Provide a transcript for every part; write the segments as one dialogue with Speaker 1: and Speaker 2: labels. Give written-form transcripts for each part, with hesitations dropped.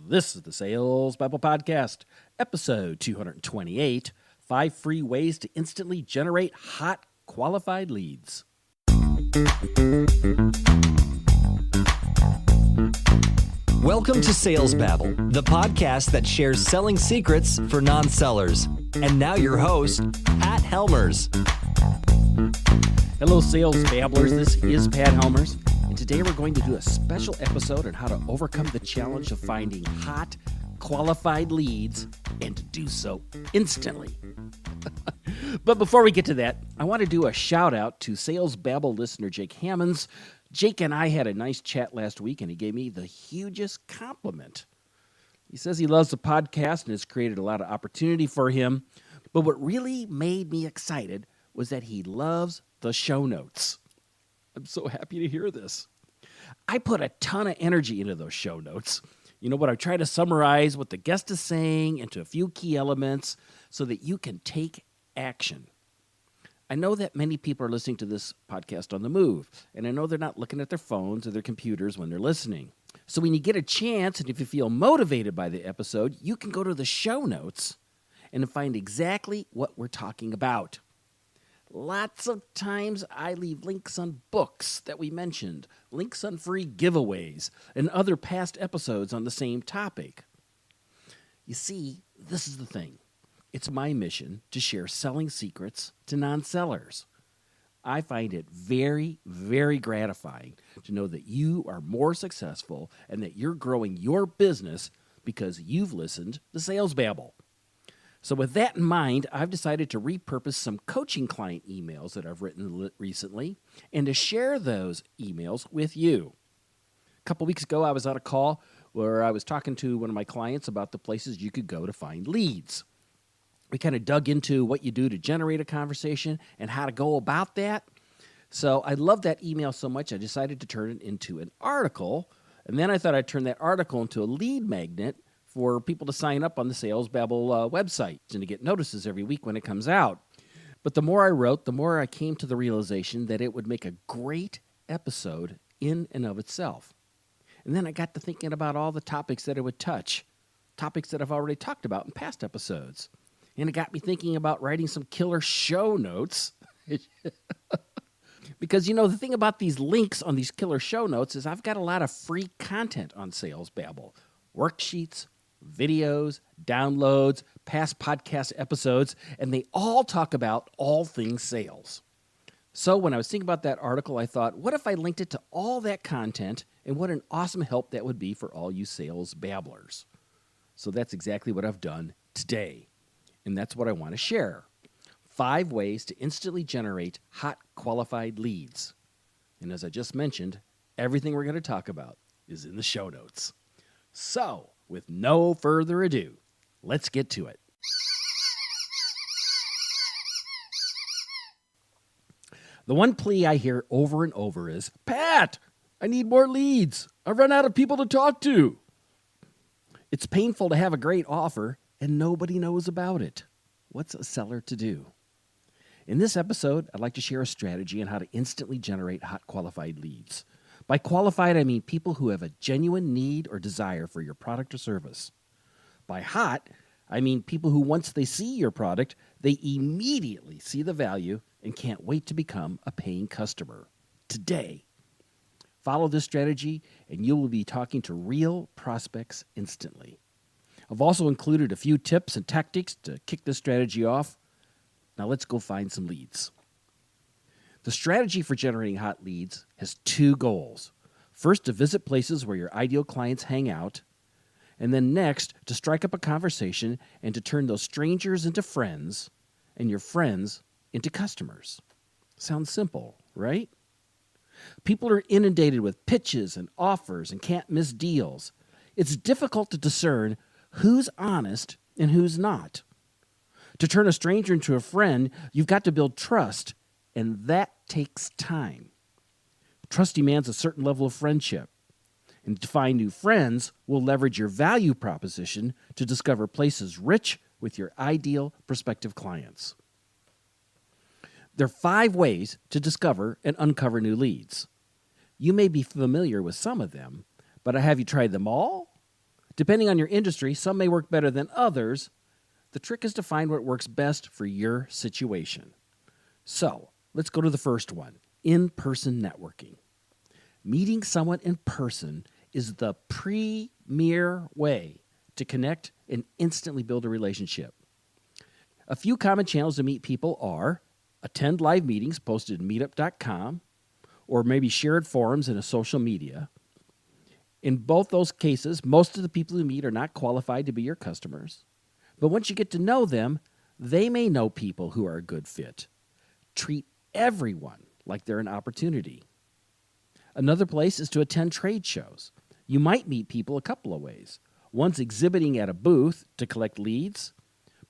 Speaker 1: This is the Sales Bible Podcast, episode 228, 5 free ways to instantly generate hot, qualified leads.
Speaker 2: Welcome to Sales Babble, the podcast that shares selling secrets for non-sellers. And now your host, Pat Helmers.
Speaker 1: Hello, Sales Babblers. This is Pat Helmers, and today we're going to do a special episode on how to overcome the challenge of finding hot, qualified leads and to do so instantly. But before we get to that, I want to do a shout out to Sales Babble listener Jake Hammonds. Jake and I had a nice chat last week, and he gave me the hugest compliment. He says he loves the podcast and has created a lot of opportunity for him. But what really made me excited was that he loves the show notes. I'm so happy to hear this. I put a ton of energy into those show notes. You know what? I try to summarize what the guest is saying into a few key elements so that you can take action. I know that many people are listening to this podcast on the move, and I know they're not looking at their phones or their computers when they're listening. So when you get a chance, and if you feel motivated by the episode, you can go to the show notes and find exactly what we're talking about. Lots of times I leave links on books that we mentioned, links on free giveaways, and other past episodes on the same topic. You see, this is the thing. It's my mission to share selling secrets to non-sellers. I find it very, very gratifying to know that you are more successful and that you're growing your business because you've listened to Sales Babble. So with that in mind, I've decided to repurpose some coaching client emails that I've written recently and to share those emails with you. A couple weeks ago, I was on a call where I was talking to one of my clients about the places you could go to find leads. We kind of dug into what you do to generate a conversation and how to go about that. So I loved that email so much, I decided to turn it into an article. And then I thought I'd turn that article into a lead magnet for people to sign up on the Sales Babble website and to get notices every week when it comes out. But the more I wrote, the more I came to the realization that it would make a great episode in and of itself. And then I got to thinking about all the topics that it would touch, topics that I've already talked about in past episodes. And it got me thinking about writing some killer show notes. Because, you know, the thing about these links on these killer show notes is I've got a lot of free content on Sales Babble. Worksheets, videos, downloads, past podcast episodes, and they all talk about all things sales. So when I was thinking about that article, I thought, what if I linked it to all that content, and what an awesome help that would be for all you sales babblers. So that's exactly what I've done today, and that's what I want to share. 5 ways to instantly generate hot, qualified leads. And as I just mentioned, everything we're going to talk about is in the show notes. So, with no further ado, let's get to it. The one plea I hear over and over is, Pat, I need more leads. I've run out of people to talk to. It's painful to have a great offer and nobody knows about it. What's a seller to do? In this episode, I'd like to share a strategy on how to instantly generate hot qualified leads. By qualified, I mean people who have a genuine need or desire for your product or service. By hot, I mean people who once they see your product, they immediately see the value and can't wait to become a paying customer. Today, follow this strategy and you will be talking to real prospects instantly. I've also included a few tips and tactics to kick this strategy off. Now let's go find some leads. The strategy for generating hot leads has 2 goals. First, to visit places where your ideal clients hang out, and then next, to strike up a conversation and to turn those strangers into friends and your friends into customers. Sounds simple, right? People are inundated with pitches and offers and can't miss deals. It's difficult to discern who's honest and who's not. To turn a stranger into a friend, you've got to build trust, and that takes time. Trust demands a certain level of friendship. And to find new friends will leverage your value proposition to discover places rich with your ideal prospective clients. There are 5 ways to discover and uncover new leads. You may be familiar with some of them, but have you tried them all? Depending on your industry, some may work better than others. The trick is to find what works best for your situation. So, let's go to the first one, in-person networking. Meeting someone in person is the premier way to connect and instantly build a relationship. A few common channels to meet people are attend live meetings posted in meetup.com or maybe shared forums in a social media. In both those cases, most of the people you meet are not qualified to be your customers. But once you get to know them, they may know people who are a good fit. Treat everyone like they're an opportunity. Another place is to attend trade shows. You might meet people a couple of ways. One's exhibiting at a booth to collect leads,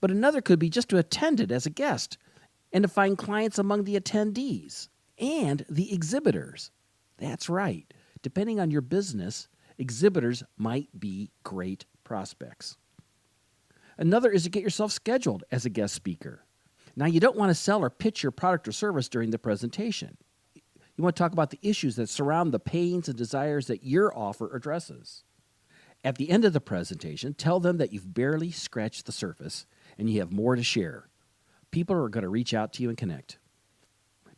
Speaker 1: but another could be just to attend it as a guest and to find clients among the attendees and the exhibitors. That's right. Depending on your business, exhibitors might be great prospects. Another is to get yourself scheduled as a guest speaker. Now, you don't want to sell or pitch your product or service during the presentation. You want to talk about the issues that surround the pains and desires that your offer addresses. At the end of the presentation, tell them that you've barely scratched the surface and you have more to share. People are going to reach out to you and connect.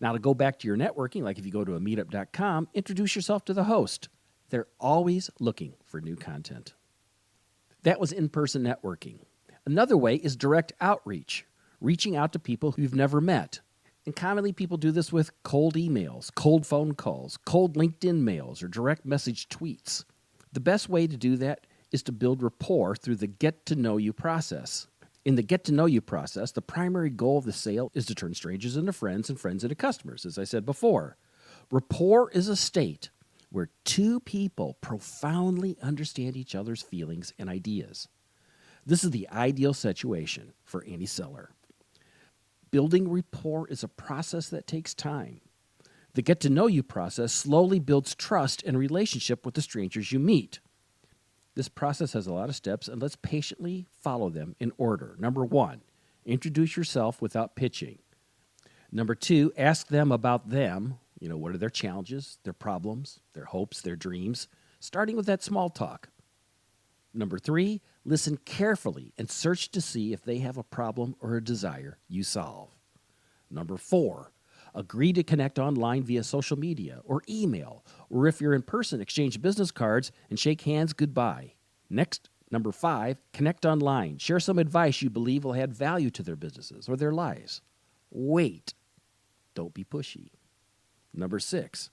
Speaker 1: Now, to go back to your networking, like if you go to a meetup.com, introduce yourself to the host. They're always looking for new content. That was in-person networking. Another way is direct outreach, reaching out to people who you've never met. And commonly people do this with cold emails, cold phone calls, cold LinkedIn mails, or direct message tweets. The best way to do that is to build rapport through the get-to-know-you process. In the get-to-know-you process, the primary goal of the sale is to turn strangers into friends and friends into customers, as I said before. Rapport is a state where two people profoundly understand each other's feelings and ideas. This is the ideal situation for any seller. Building rapport is a process that takes time. The get-to-know-you process slowly builds trust and relationship with the strangers you meet. This process has a lot of steps, and let's patiently follow them in order. Number 1, introduce yourself without pitching. Number 2, ask them about them. What are their challenges, their problems, their hopes, their dreams, starting with that small talk. Number 3, listen carefully and search to see if they have a problem or a desire you solve. Number 4, agree to connect online via social media or email, or if you're in person, exchange business cards and shake hands goodbye. Next, number 5, connect online. Share some advice you believe will add value to their businesses or their lives. Wait. Don't be pushy. Number 6,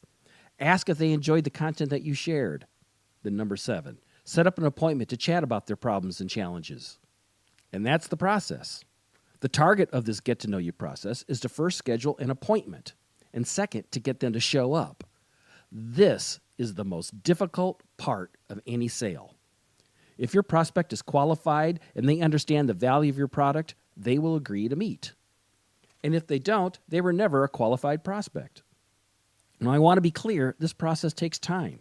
Speaker 1: ask if they enjoyed the content that you shared. Then number 7, set up an appointment to chat about their problems and challenges. And that's the process. The target of this get-to-know-you process is to first schedule an appointment, and second, to get them to show up. This is the most difficult part of any sale. If your prospect is qualified and they understand the value of your product, they will agree to meet. And if they don't, they were never a qualified prospect. Now, I want to be clear, this process takes time.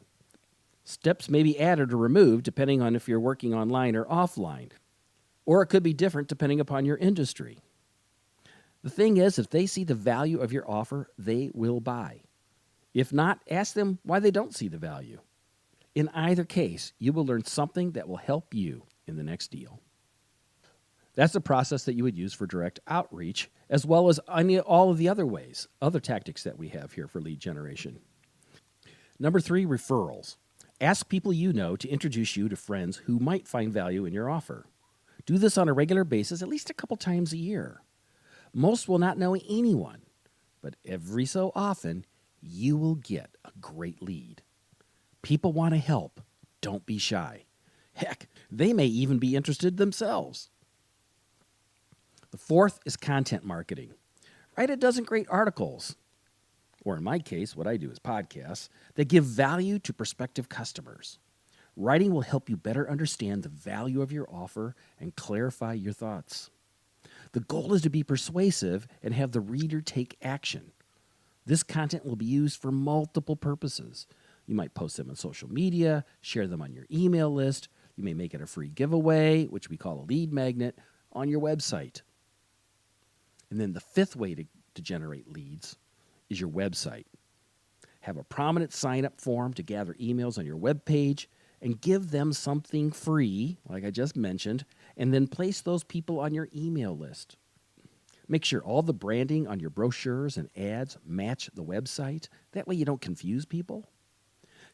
Speaker 1: Steps may be added or removed depending on if you're working online or offline, or it could be different depending upon your industry. The thing is, if they see the value of your offer, they will buy. If not, ask them why they don't see the value. In either case, you will learn something that will help you in the next deal. That's the process that you would use for direct outreach, as well as all of the other tactics that we have here for lead generation. Number 3, referrals. Ask people you know to introduce you to friends who might find value in your offer. Do this on a regular basis, at least a couple times a year. Most will not know anyone, but every so often, you will get a great lead. People want to help. Don't be shy. Heck, they may even be interested themselves. The 4th is content marketing. Write a dozen great articles, or in my case, what I do is podcasts, that give value to prospective customers. Writing will help you better understand the value of your offer and clarify your thoughts. The goal is to be persuasive and have the reader take action. This content will be used for multiple purposes. You might post them on social media, share them on your email list. You may make it a free giveaway, which we call a lead magnet, on your website. And then the 5th way to generate leads is your website. Have a prominent sign-up form to gather emails on your web page and give them something free, like I just mentioned, and then place those people on your email list. Make sure all the branding on your brochures and ads match the website. That way you don't confuse people.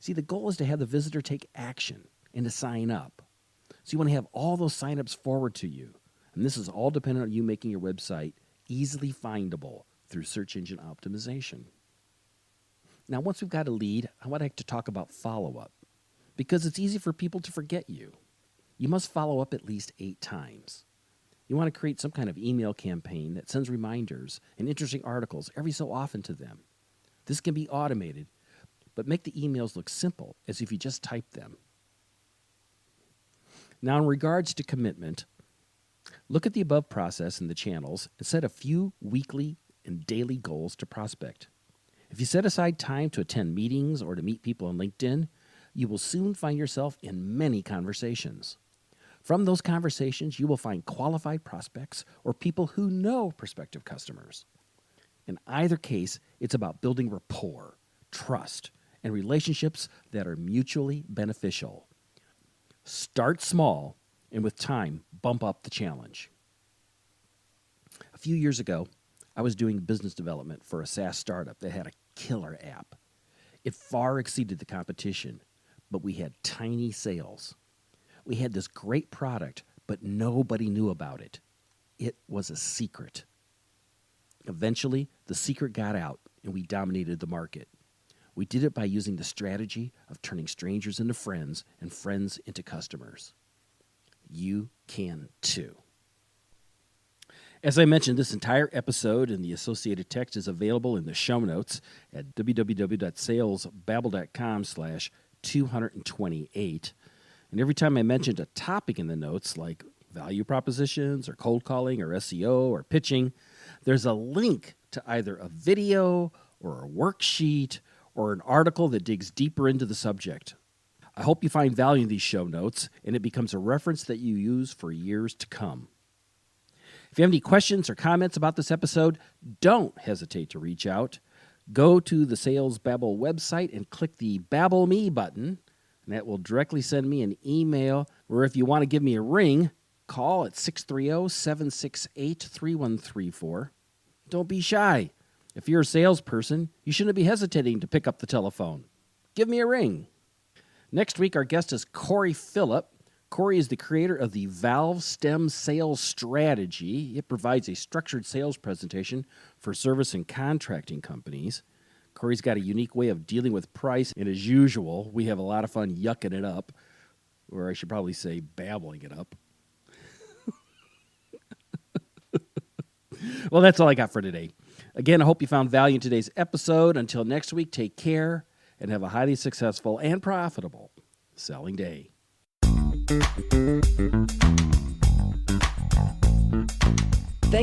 Speaker 1: See, the goal is to have the visitor take action and to sign up. So you want to have all those signups forward to you. And this is all dependent on you making your website easily findable through search engine optimization. Now, once we've got a lead, I would like to talk about follow-up because it's easy for people to forget you. You must follow up at least 8 times. You want to create some kind of email campaign that sends reminders and interesting articles every so often to them. This can be automated, but make the emails look simple, as if you just typed them. Now, in regards to commitment, look at the above process in the channels and set a few weekly and daily goals to prospect. If you set aside time to attend meetings or to meet people on LinkedIn, you will soon find yourself in many conversations. From those conversations, you will find qualified prospects or people who know prospective customers. In either case, it's about building rapport, trust, and relationships that are mutually beneficial. Start small, and with time, bump up the challenge. A few years ago, I was doing business development for a SaaS startup that had a killer app. It far exceeded the competition, but we had tiny sales. We had this great product, but nobody knew about it. It was a secret. Eventually, the secret got out, and we dominated the market. We did it by using the strategy of turning strangers into friends and friends into customers. You can too. As I mentioned, this entire episode and the associated text is available in the show notes at www.salesbabbel.com/228. And every time I mentioned a topic in the notes, like value propositions or cold calling or SEO or pitching, there's a link to either a video or a worksheet or an article that digs deeper into the subject. I hope you find value in these show notes and it becomes a reference that you use for years to come. If you have any questions or comments about this episode, don't hesitate to reach out. Go to the Sales Babbel website and click the Babbel Me button, and that will directly send me an email, or if you want to give me a ring, call at 630-768-3134. Don't be shy. If you're a salesperson, you shouldn't be hesitating to pick up the telephone. Give me a ring. Next week, our guest is Corey Phillip. Corey is the creator of the Valve STEM Sales Strategy. It provides a structured sales presentation for service and contracting companies. Corey's got a unique way of dealing with price, and as usual, we have a lot of fun yucking it up, or I should probably say babbling it up. Well, that's all I got for today. Again, I hope you found value in today's episode. Until next week, take care and have a highly successful and profitable selling day.'t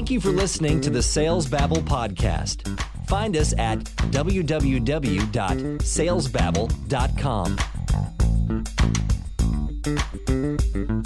Speaker 2: you for listening to the Sales Babbel podcast. Find us at www.salesbabbel.com.